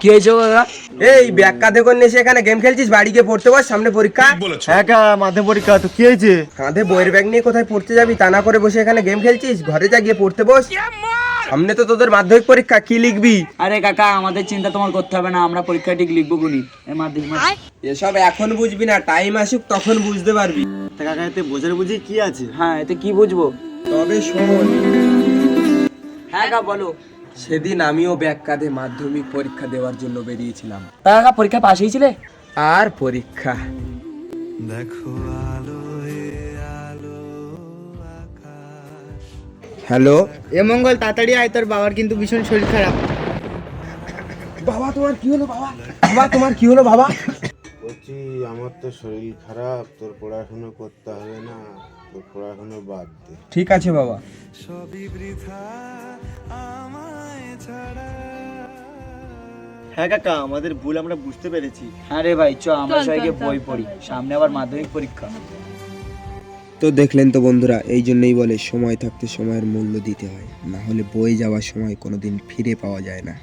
কি হয়েছে দাদা? এই ব্যাগ কাঁধে করে নিয়ে এসে এখানে গেম খেলছিস? বাড়ি গিয়ে পড়তে বস, সামনে পরীক্ষা। একা মাধ্যমিক পরীক্ষা, তো কি হয়েছে? কাঁধে বইয়ের ব্যাগ নিয়ে কোথায় পড়তে যাবি? তা না করে বসে এখানে গেম খেলছিস। ঘরে যা, গিয়ে পড়তে বস। সামনে তো তোদের মাধ্যমিক পরীক্ষা, কি লিখবি? আরে কাকা, আমাদের চিন্তা তোমার করতে হবে না, আমরা পরীক্ষা ঠিক লিখবো গুনি। এসব এখন বুঝবি না, টাইম আসুক তখন বুঝতে পারবি। তা কাকা, এতে বোঝার বুঝি কি আছে? হ্যাঁ, এতে কি বুঝবো? তবে শোন, হ্যাঁ কাকা বলো। সেদিন আমিও ব্যাগ কাঁধে মাধ্যমিক পরীক্ষা দেওয়ার জন্য বেরিয়েছিলাম। তা কাকা, পরীক্ষা পাশ হয়েছিলে? আর পরীক্ষা হ্যালো এ মঙ্গল, তাড়াতাড়ি আয়, তোর বাবার কিন্তু ভীষণ শরীর খারাপ। বাবা তোমার কি হলো? বাবা বাবা তোমার কি হলো? বাবা বলছি আমার তো শরীর খারাপ, তোর পড়াশুনো করতে হবে না, তোর পড়াশুনো বাদ দে। ঠিক আছে বাবা। হ্যাঁ কাকা, আমাদের ভুল আমরা বুঝতে পেরেছি। হ্যাঁ রে ভাই, চ আমরা সবাইকে বই পড়ি, সামনে আবার মাধ্যমিক পরীক্ষা। তো দেখলেন তো বন্ধুরা, এই জন্যই বলে সময় থাকতে সময়ের মূল্য দিতে হয়, না হলে বয়ে যাওয়ার সময় কোনোদিন ফিরে পাওয়া যায় না।